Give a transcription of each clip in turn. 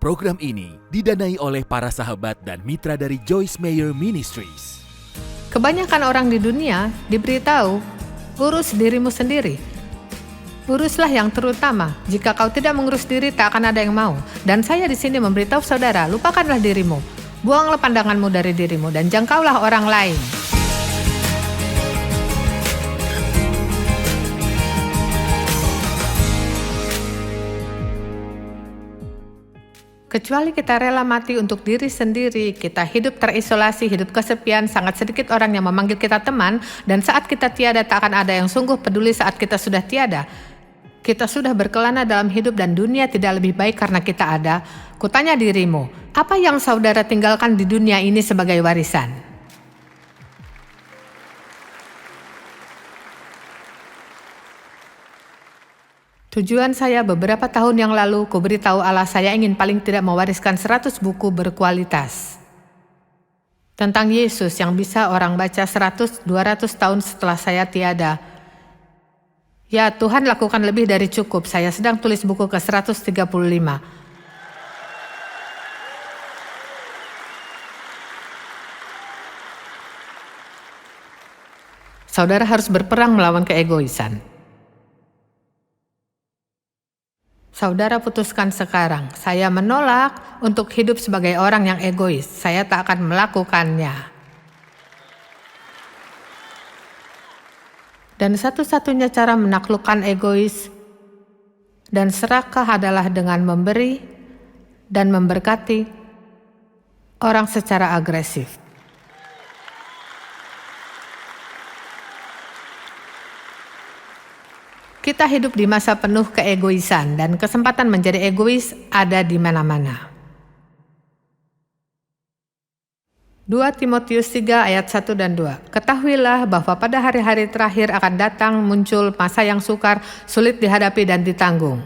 Program ini didanai oleh para sahabat dan mitra dari Joyce Meyer Ministries. Kebanyakan orang di dunia diberitahu, urus dirimu sendiri. Uruslah yang terutama. Jika kau tidak mengurus diri, tak akan ada yang mau. Dan saya di sini memberitahu saudara, lupakanlah dirimu. Buanglah pandanganmu dari dirimu dan jangkaulah orang lain. Kecuali kita rela mati untuk diri sendiri, kita hidup terisolasi, hidup kesepian, sangat sedikit orang yang memanggil kita teman, dan saat kita tiada tak akan ada yang sungguh peduli saat kita sudah tiada. Kita sudah berkelana dalam hidup dan dunia tidak lebih baik karena kita ada. Kutanya dirimu, apa yang saudara tinggalkan di dunia ini sebagai warisan? Tujuan saya beberapa tahun yang lalu, kuberitahu Allah saya ingin paling tidak mewariskan 100 buku berkualitas. Tentang Yesus yang bisa orang baca 100-200 tahun setelah saya tiada. Ya Tuhan, lakukan lebih dari cukup, saya sedang tulis buku ke 135. Saudara harus berperang melawan keegoisan. Saudara putuskan sekarang, saya menolak untuk hidup sebagai orang yang egois. Saya tak akan melakukannya. Dan satu-satunya cara menaklukkan egois dan serakah adalah dengan memberi dan memberkati orang secara agresif. Kita hidup di masa penuh keegoisan dan kesempatan menjadi egois ada di mana-mana. 2 Timotius 3 ayat 1 dan 2. Ketahuilah bahwa pada hari-hari terakhir akan datang muncul masa yang sukar, sulit dihadapi dan ditanggung.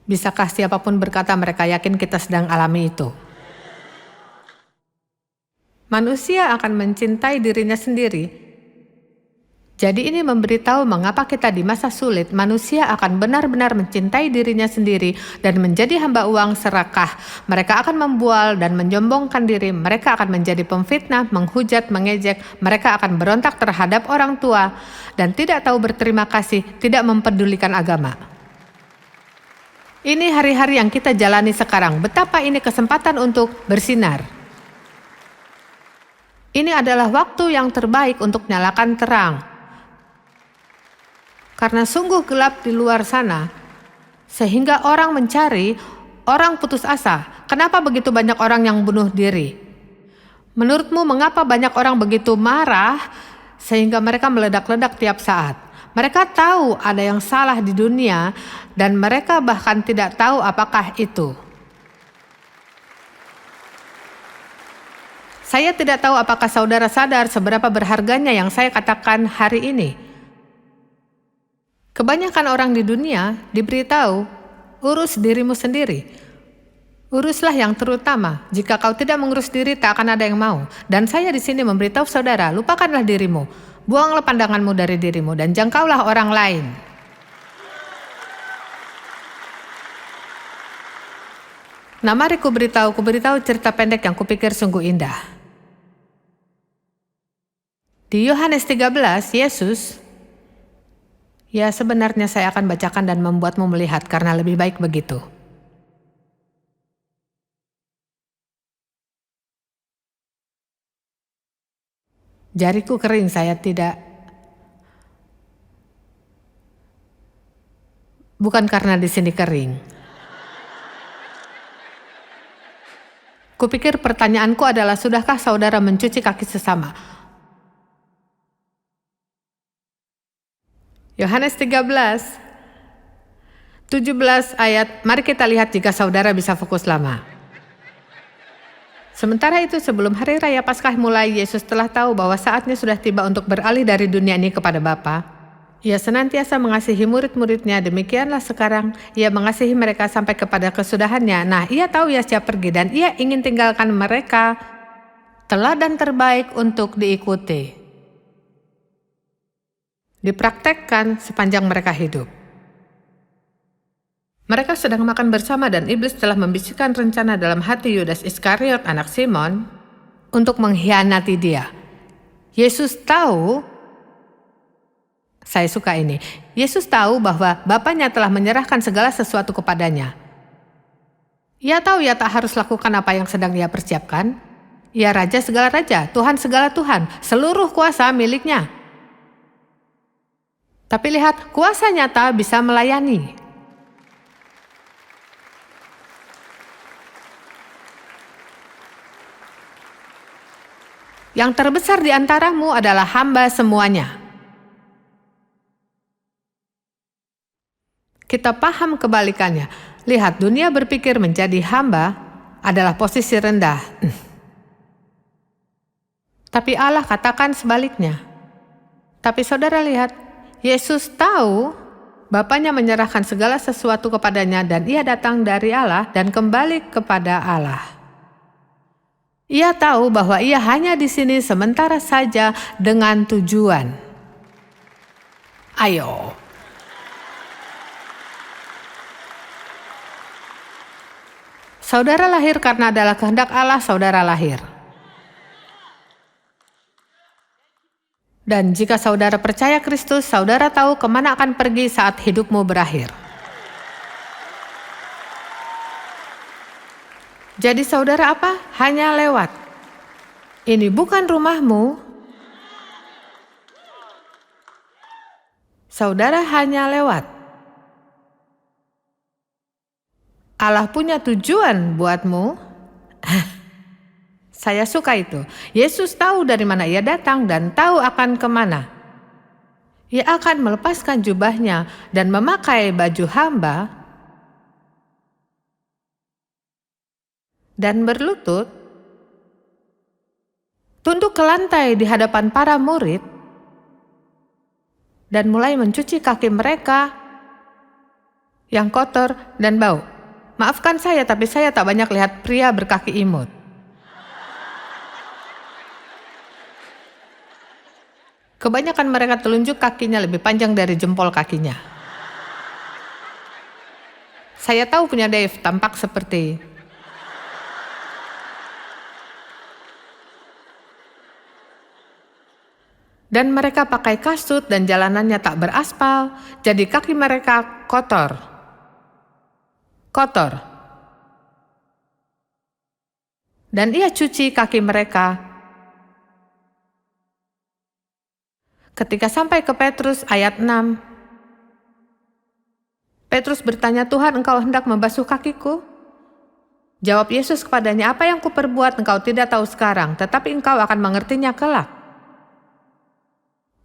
Bisakah siapapun berkata mereka yakin kita sedang alami itu? Manusia akan mencintai dirinya sendiri. Jadi ini memberitahu mengapa kita di masa sulit, manusia akan benar-benar mencintai dirinya sendiri dan menjadi hamba uang serakah. Mereka akan membual dan menyombongkan diri, mereka akan menjadi pemfitnah, menghujat, mengejek, mereka akan berontak terhadap orang tua dan tidak tahu berterima kasih, tidak mempedulikan agama. Ini hari-hari yang kita jalani sekarang, betapa ini kesempatan untuk bersinar. Ini adalah waktu yang terbaik untuk nyalakan terang. Karena sungguh gelap di luar sana, sehingga orang mencari, orang putus asa. Kenapa begitu banyak orang yang bunuh diri? Menurutmu mengapa banyak orang begitu marah, sehingga mereka meledak-ledak tiap saat? Mereka tahu ada yang salah di dunia, dan mereka bahkan tidak tahu apakah itu. Saya tidak tahu apakah saudara sadar seberapa berharganya yang saya katakan hari ini. Kebanyakan orang di dunia diberitahu, urus dirimu sendiri. Uruslah yang terutama. Jika kau tidak mengurus diri, tak akan ada yang mau. Dan saya di sini memberitahu saudara, lupakanlah dirimu. Buanglah pandanganmu dari dirimu dan jangkaulah orang lain. Nah, mari kuberitahu cerita pendek yang kupikir sungguh indah. Di Yohanes 13, Yesus, ya sebenarnya saya akan bacakan dan membuatmu melihat karena lebih baik begitu. Jariku kering, saya tidak. Bukan karena di sini kering. Kupikir pertanyaanku adalah, sudahkah saudara mencuci kaki sesama? Yohanes 13, 17 ayat, mari kita lihat jika saudara bisa fokus lama. Sementara itu sebelum hari raya Paskah mulai, Yesus telah tahu bahwa saatnya sudah tiba untuk beralih dari dunia ini kepada Bapa. Ia senantiasa mengasihi murid-muridnya, demikianlah sekarang ia mengasihi mereka sampai kepada kesudahannya. Nah, ia tahu ia siap pergi dan ia ingin tinggalkan mereka teladan terbaik untuk diikuti. Dipraktekkan sepanjang mereka hidup. Mereka sedang makan bersama dan iblis telah membisikkan rencana dalam hati Yudas Iskariot anak Simon untuk mengkhianati dia. Yesus tahu, saya suka ini, Yesus tahu bahwa Bapaknya telah menyerahkan segala sesuatu kepadanya. Ia tahu ia tak harus lakukan apa yang sedang ia persiapkan. Ia Raja segala Raja, Tuhan segala Tuhan, seluruh kuasa miliknya. Tapi lihat, kuasa nyata bisa melayani. Yang terbesar di antaramu adalah hamba semuanya. Kita paham kebalikannya. Lihat, dunia berpikir menjadi hamba adalah posisi rendah. Tapi Allah katakan sebaliknya. Tapi saudara lihat, Yesus tahu Bapaknya menyerahkan segala sesuatu kepadanya dan ia datang dari Allah dan kembali kepada Allah. Ia tahu bahwa ia hanya di sini sementara saja dengan tujuan. Ayo. Saudara lahir karena adalah kehendak Allah, saudara lahir. Dan jika saudara percaya Kristus, saudara tahu kemana akan pergi saat hidupmu berakhir. Jadi saudara apa? Hanya lewat. Ini bukan rumahmu. Saudara hanya lewat. Allah punya tujuan buatmu. Saya suka itu. Yesus tahu dari mana ia datang dan tahu akan kemana. Ia akan melepaskan jubahnya dan memakai baju hamba dan berlutut, tunduk ke lantai di hadapan para murid, dan mulai mencuci kaki mereka yang kotor dan bau. Maafkan saya, tapi saya tak banyak lihat pria berkaki imut. Kebanyakan mereka telunjuk kakinya lebih panjang dari jempol kakinya. Saya tahu punya Dave tampak seperti dan mereka pakai kasut dan jalanannya tak beraspal, jadi kaki mereka kotor. Dan ia cuci kaki mereka. Ketika sampai ke Petrus ayat 6, Petrus bertanya, Tuhan, engkau hendak membasuh kakiku? Jawab Yesus kepadanya, apa yang kuperbuat engkau tidak tahu sekarang, tetapi engkau akan mengertinya kelak.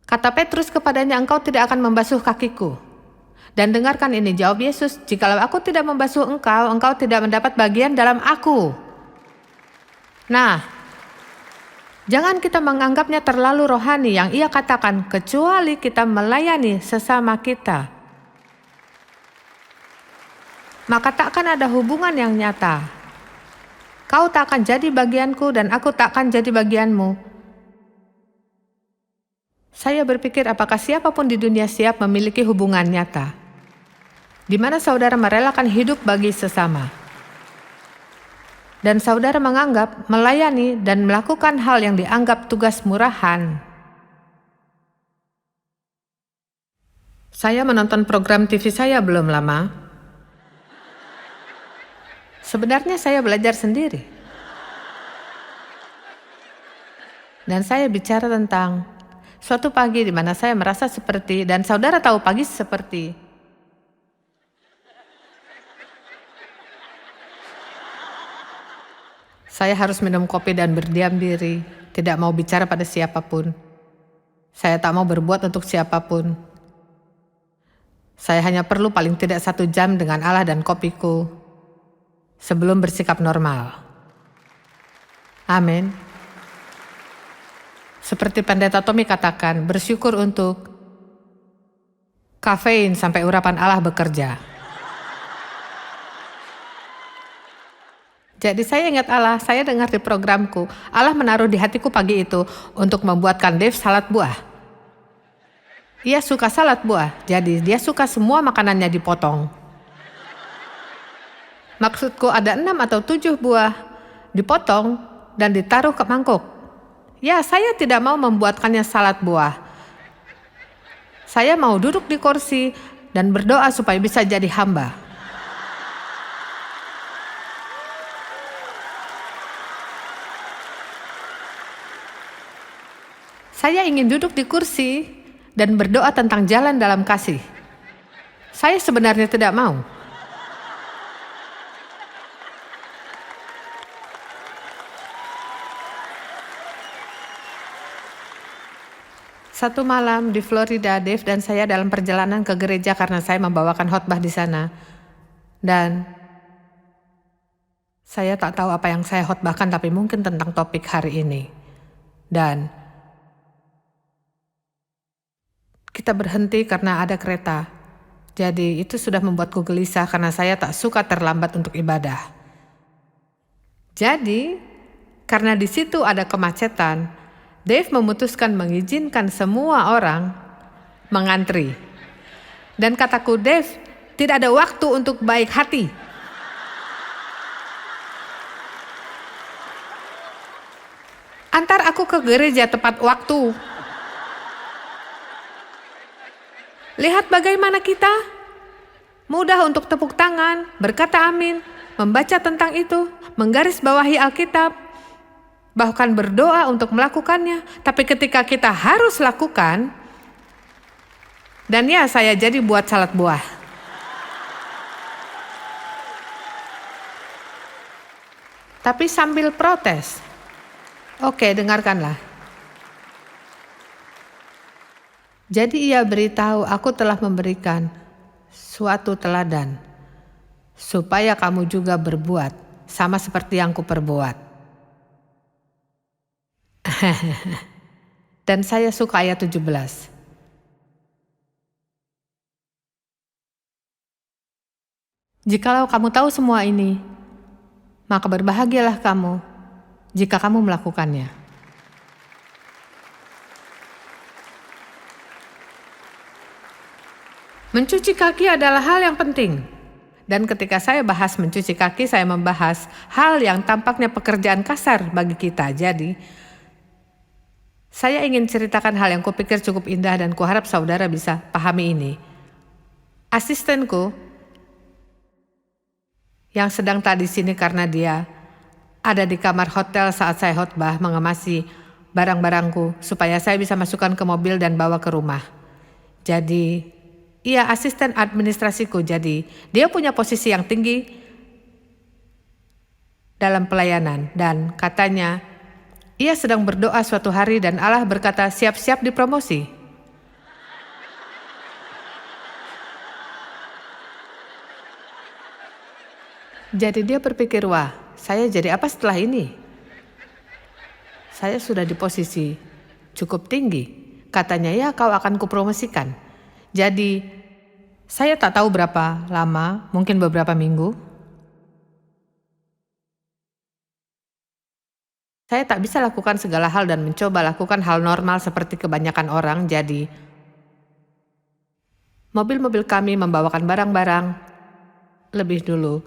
Kata Petrus kepadanya, engkau tidak akan membasuh kakiku. Dan dengarkan ini, jawab Yesus, jikalau aku tidak membasuh engkau, engkau tidak mendapat bagian dalam aku. Nah, jangan kita menganggapnya terlalu rohani yang ia katakan, kecuali kita melayani sesama kita. Maka tak akan ada hubungan yang nyata. Kau tak akan jadi bagianku dan aku tak akan jadi bagianmu. Saya berpikir apakah siapapun di dunia siap memiliki hubungan nyata, di mana saudara merelakan hidup bagi sesama. Dan saudara menganggap, melayani, dan melakukan hal yang dianggap tugas murahan. Saya menonton program TV saya belum lama. Sebenarnya saya belajar sendiri. Dan saya bicara tentang suatu pagi di mana saya merasa seperti, dan saudara tahu pagi seperti, saya harus minum kopi dan berdiam diri, tidak mau bicara pada siapapun. Saya tak mau berbuat untuk siapapun. Saya hanya perlu paling tidak 1 jam dengan Allah dan kopiku sebelum bersikap normal. Amin. Seperti Pendeta Tommy katakan, bersyukur untuk kafein sampai urapan Allah bekerja. Jadi saya ingat Allah, saya dengar di programku, Allah menaruh di hatiku pagi itu untuk membuatkan Dave salad buah. Ia suka salad buah, jadi dia suka semua makanannya dipotong. Maksudku ada 6 atau 7 buah, dipotong dan ditaruh ke mangkuk. Ya, saya tidak mau membuatkannya salad buah. Saya mau duduk di kursi dan berdoa supaya bisa jadi hamba. Saya ingin duduk di kursi dan berdoa tentang jalan dalam kasih. Saya sebenarnya tidak mau. Satu malam di Florida, Dave dan saya dalam perjalanan ke gereja karena saya membawakan khotbah di sana. Dan saya tak tahu apa yang saya khotbahkan, tapi mungkin tentang topik hari ini. Dan kita berhenti karena ada kereta. Jadi itu sudah membuatku gelisah karena saya tak suka terlambat untuk ibadah. Jadi, karena di situ ada kemacetan, Dave memutuskan mengizinkan semua orang mengantri. Dan kataku, Dave, tidak ada waktu untuk baik hati. Antar aku ke gereja tepat waktu. Lihat bagaimana kita. Mudah untuk tepuk tangan, berkata amin, membaca tentang itu, menggarisbawahi Alkitab, bahkan berdoa untuk melakukannya. Tapi ketika kita harus lakukan, dan ya saya jadi buat salad buah. Tapi sambil protes. Oke, dengarkanlah. Jadi ia beritahu, aku telah memberikan suatu teladan, supaya kamu juga berbuat sama seperti yang kuperbuat. Dan saya suka ayat 17. Jikalau kamu tahu semua ini, maka berbahagialah kamu jika kamu melakukannya. Mencuci kaki adalah hal yang penting. Dan ketika saya bahas mencuci kaki, saya membahas hal yang tampaknya pekerjaan kasar bagi kita. Jadi, saya ingin ceritakan hal yang kupikir cukup indah dan kuharap saudara bisa pahami ini. Asistenku, yang sedang tak di sini karena dia ada di kamar hotel saat saya khotbah, mengemasi barang-barangku supaya saya bisa masukkan ke mobil dan bawa ke rumah. Jadi, ia asisten administrasiku, jadi dia punya posisi yang tinggi dalam pelayanan. Dan katanya, ia sedang berdoa suatu hari dan Allah berkata, siap-siap dipromosi. Jadi dia berpikir, wah, saya jadi apa setelah ini? Saya sudah di posisi cukup tinggi. Katanya, ya kau akan kupromosikan. Jadi, saya tak tahu berapa lama, mungkin beberapa minggu. Saya tak bisa lakukan segala hal dan mencoba lakukan hal normal seperti kebanyakan orang. Jadi, mobil-mobil kami membawakan barang-barang lebih dulu.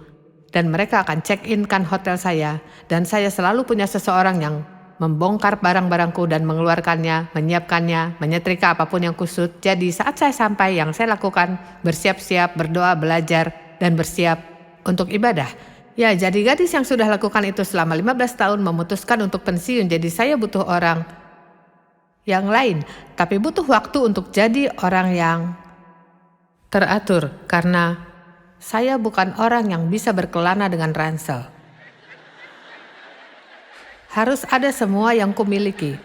Dan mereka akan check-in-kan hotel saya. Dan saya selalu punya seseorang yang membongkar barang-barangku dan mengeluarkannya, menyiapkannya, menyetrika apapun yang kusut. Jadi saat saya sampai, yang saya lakukan bersiap-siap, berdoa, belajar, dan bersiap untuk ibadah. Ya, jadi gadis yang sudah lakukan itu selama 15 tahun memutuskan untuk pensiun. Jadi saya butuh orang yang lain, tapi butuh waktu untuk jadi orang yang teratur. Karena saya bukan orang yang bisa berkelana dengan ransel. Harus ada semua yang kumiliki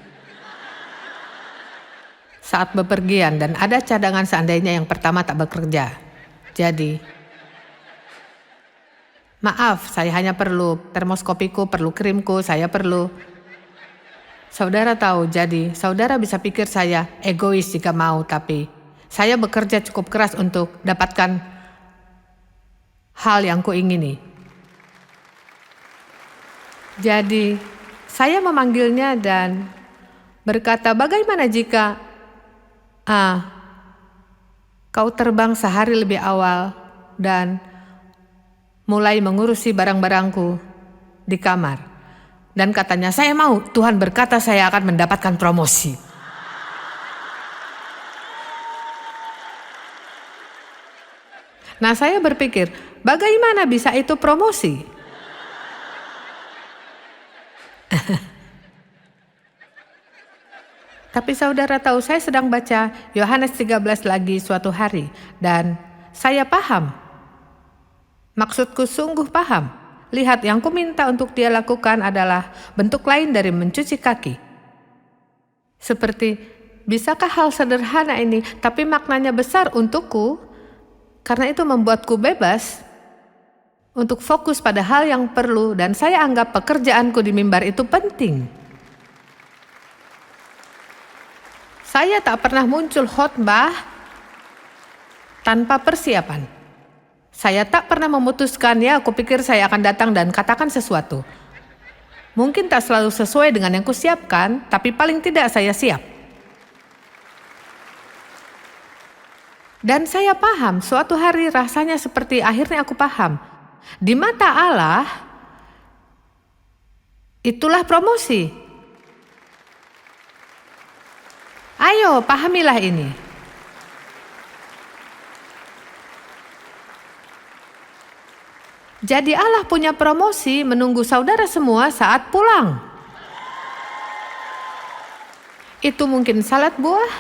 saat bepergian dan ada cadangan seandainya yang pertama tak bekerja. Jadi, maaf, saya hanya perlu termoskopiku, perlu krimku, saya perlu. Saudara tahu, jadi saudara bisa pikir saya egois jika mau, tapi saya bekerja cukup keras untuk dapatkan hal yang kuingini. Jadi, saya memanggilnya dan berkata, bagaimana jika kau terbang sehari lebih awal dan mulai mengurusi barang-barangku di kamar. Dan katanya, saya mau, Tuhan berkata saya akan mendapatkan promosi. Nah, saya berpikir, bagaimana bisa itu promosi? Tapi saudara tahu, saya sedang baca Yohanes 13 lagi suatu hari, dan saya paham. Maksudku sungguh paham. Lihat, yang kuminta untuk dia lakukan adalah bentuk lain dari mencuci kaki. Seperti, bisakah hal sederhana ini, tapi maknanya besar untukku, karena itu membuatku bebas untuk fokus pada hal yang perlu, dan saya anggap pekerjaanku di mimbar itu penting. Saya tak pernah muncul khotbah tanpa persiapan. Saya tak pernah memutuskan, ya aku pikir saya akan datang dan katakan sesuatu. Mungkin tak selalu sesuai dengan yang kusiapkan, tapi paling tidak saya siap. Dan saya paham, suatu hari rasanya seperti akhirnya aku paham. Di mata Allah, itulah promosi. Ayo, pahamilah ini. Jadi Allah punya promosi menunggu saudara semua saat pulang. Itu mungkin salad buah.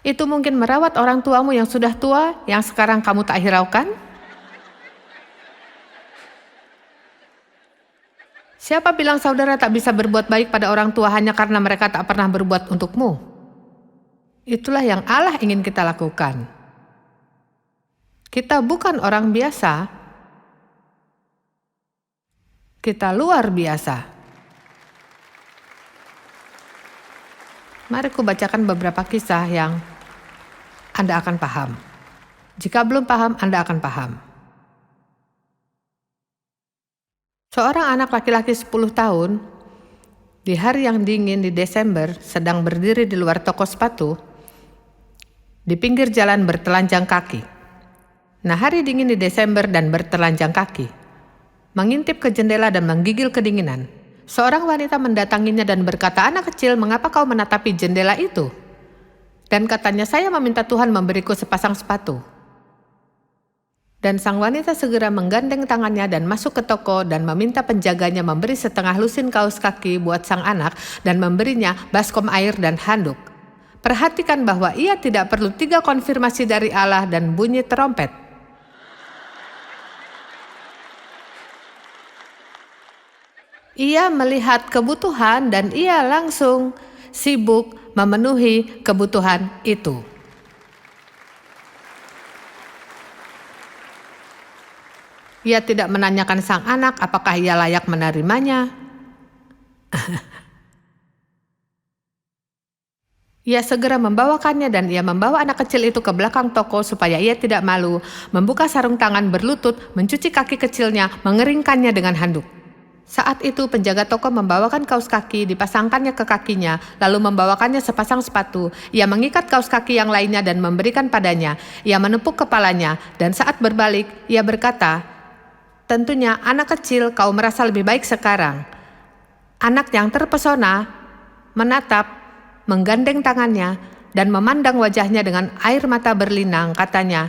Itu mungkin merawat orang tuamu yang sudah tua, yang sekarang kamu tak hiraukan. Siapa bilang saudara tak bisa berbuat baik pada orang tua hanya karena mereka tak pernah berbuat untukmu? Itulah yang Allah ingin kita lakukan. Kita bukan orang biasa. Kita luar biasa. Mari ku bacakan beberapa kisah yang Anda akan paham. Jika belum paham, Anda akan paham. Seorang anak laki-laki 10 tahun, di hari yang dingin di Desember, sedang berdiri di luar toko sepatu, di pinggir jalan bertelanjang kaki. Nah, hari dingin di Desember dan bertelanjang kaki, mengintip ke jendela dan menggigil kedinginan. Seorang wanita mendatanginya dan berkata, "Anak kecil, mengapa kau menatapi jendela itu?" Dan katanya, "Saya meminta Tuhan memberiku sepasang sepatu." Dan sang wanita segera menggandeng tangannya dan masuk ke toko dan meminta penjaganya memberi setengah lusin kaos kaki buat sang anak dan memberinya baskom air dan handuk. Perhatikan bahwa ia tidak perlu 3 konfirmasi dari Allah dan bunyi terompet. Ia melihat kebutuhan dan ia langsung sibuk memenuhi kebutuhan itu. Ia tidak menanyakan sang anak apakah ia layak menerimanya. Ia segera membawakannya dan ia membawa anak kecil itu ke belakang toko supaya ia tidak malu, membuka sarung tangan berlutut, mencuci kaki kecilnya, mengeringkannya dengan handuk. Saat itu penjaga toko membawakan kaos kaki, dipasangkannya ke kakinya, lalu membawakannya sepasang sepatu. Ia mengikat kaos kaki yang lainnya dan memberikan padanya. Ia menepuk kepalanya dan saat berbalik ia berkata, "Tentunya anak kecil, kau merasa lebih baik sekarang." Anak yang terpesona menatap, menggandeng tangannya, dan memandang wajahnya dengan air mata berlinang. Katanya,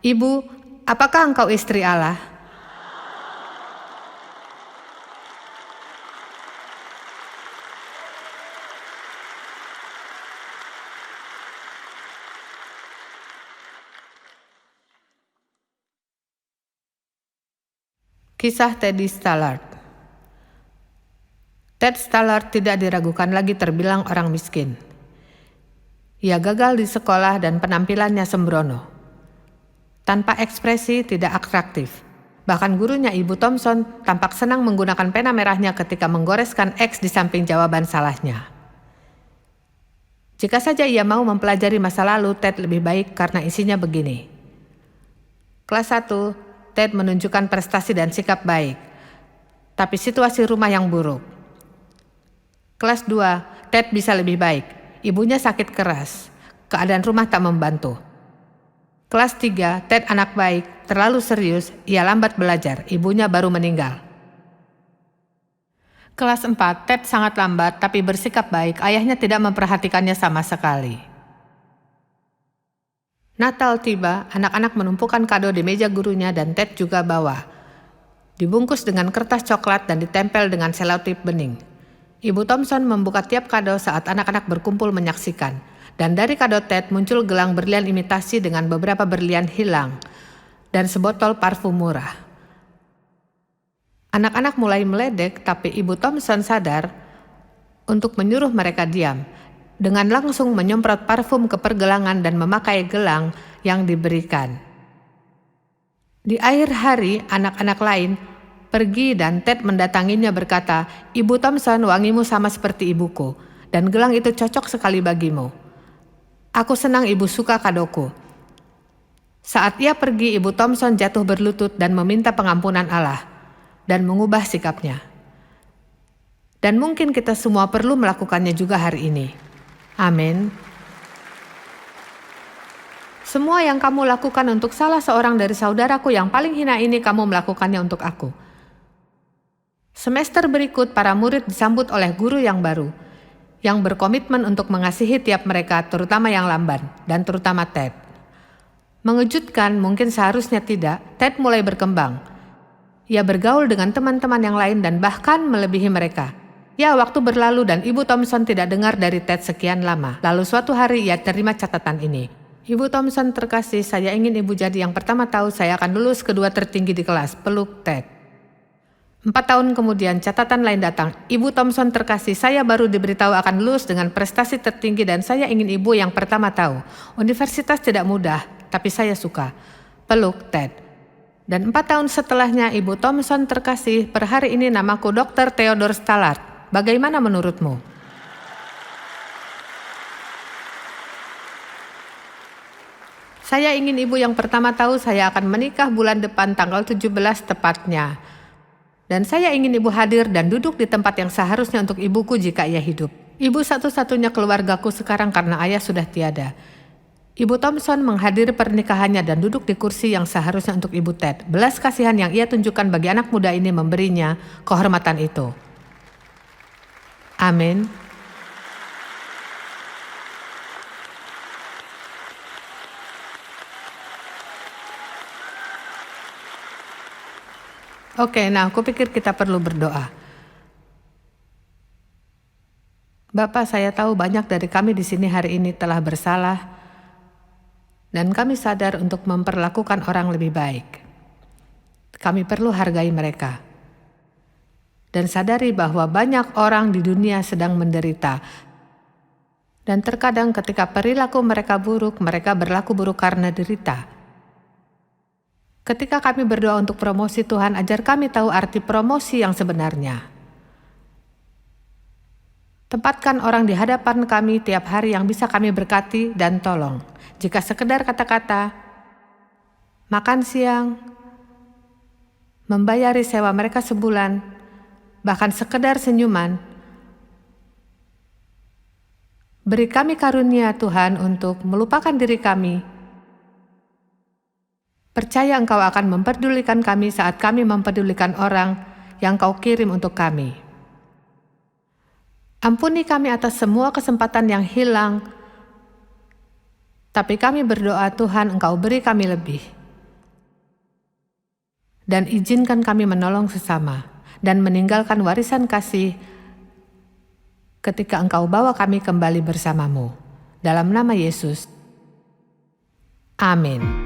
"Ibu, apakah engkau istri Allah?" Kisah Teddy Stallard. Ted Stallard tidak diragukan lagi terbilang orang miskin. Ia gagal di sekolah dan penampilannya sembrono. Tanpa ekspresi, tidak atraktif. Bahkan gurunya Ibu Thompson tampak senang menggunakan pena merahnya ketika menggoreskan X di samping jawaban salahnya. Jika saja ia mau mempelajari masa lalu Ted lebih baik karena isinya begini. Kelas 1, Ted menunjukkan prestasi dan sikap baik, tapi situasi rumah yang buruk. Kelas 2, Ted bisa lebih baik. Ibunya sakit keras, keadaan rumah tak membantu. Kelas 3, Ted anak baik, terlalu serius, ia lambat belajar, ibunya baru meninggal. Kelas 4, Ted sangat lambat tapi bersikap baik, ayahnya tidak memperhatikannya sama sekali. Natal tiba, anak-anak menumpukan kado di meja gurunya dan Ted juga bawa. Dibungkus dengan kertas coklat dan ditempel dengan selotip bening. Ibu Thompson membuka tiap kado saat anak-anak berkumpul menyaksikan. Dan dari kado Ted muncul gelang berlian imitasi dengan beberapa berlian hilang dan sebotol parfum murah. Anak-anak mulai meledek, tapi Ibu Thompson sadar untuk menyuruh mereka diam, dengan langsung menyemprot parfum ke pergelangan dan memakai gelang yang diberikan. Di akhir hari, anak-anak lain pergi dan Ted mendatanginya berkata, "Ibu Thompson, wangimu sama seperti ibuku, dan gelang itu cocok sekali bagimu. Aku senang ibu suka kadoku." Saat ia pergi, Ibu Thompson jatuh berlutut dan meminta pengampunan Allah dan mengubah sikapnya. Dan mungkin kita semua perlu melakukannya juga hari ini. Amin. Semua yang kamu lakukan untuk salah seorang dari saudaraku yang paling hina ini, kamu melakukannya untuk aku. Semester berikut, para murid disambut oleh guru yang baru, yang berkomitmen untuk mengasihi tiap mereka, terutama yang lamban, dan terutama Ted. Mengejutkan, mungkin seharusnya tidak, Ted mulai berkembang. Ia bergaul dengan teman-teman yang lain dan bahkan melebihi mereka. Ya, waktu berlalu dan Ibu Thompson tidak dengar dari Ted sekian lama. Lalu suatu hari ia terima catatan ini. "Ibu Thompson terkasih, saya ingin ibu jadi yang pertama tahu saya akan lulus kedua tertinggi di kelas. Peluk Ted." 4 tahun kemudian catatan lain datang. "Ibu Thompson terkasih, saya baru diberitahu akan lulus dengan prestasi tertinggi dan saya ingin ibu yang pertama tahu. Universitas tidak mudah, tapi saya suka. Peluk Ted." Dan 4 tahun setelahnya, "Ibu Thompson terkasih, per hari ini namaku Dr. Theodore Stallard. Bagaimana menurutmu?" "Saya ingin ibu yang pertama tahu saya akan menikah bulan depan tanggal 17 tepatnya. Dan saya ingin ibu hadir dan duduk di tempat yang seharusnya untuk ibuku jika ia hidup. Ibu satu-satunya keluargaku sekarang karena ayah sudah tiada." Ibu Thompson menghadiri pernikahannya dan duduk di kursi yang seharusnya untuk Ibu Ted. Belas kasihan yang ia tunjukkan bagi anak muda ini memberinya kehormatan itu. Amin. Oke, nah aku pikir kita perlu berdoa. Bapa, saya tahu banyak dari kami di sini hari ini telah bersalah dan kami sadar untuk memperlakukan orang lebih baik. Kami perlu hargai mereka dan sadari bahwa banyak orang di dunia sedang menderita. Dan terkadang ketika perilaku mereka buruk, mereka berlaku buruk karena derita. Ketika kami berdoa untuk promosi, Tuhan ajar kami tahu arti promosi yang sebenarnya. Tempatkan orang di hadapan kami tiap hari yang bisa kami berkati dan tolong. Jika sekedar kata-kata, makan siang, membayari sewa mereka sebulan, bahkan sekedar senyuman, beri kami karunia Tuhan untuk melupakan diri kami. Percaya Engkau akan memperdulikan kami saat kami mempedulikan orang yang Kau kirim untuk kami. Ampuni kami atas semua kesempatan yang hilang, tapi kami berdoa Tuhan Engkau beri kami lebih. Dan izinkan kami menolong sesama dan meninggalkan warisan kasih ketika Engkau bawa kami kembali bersamamu. Dalam nama Yesus. Amin.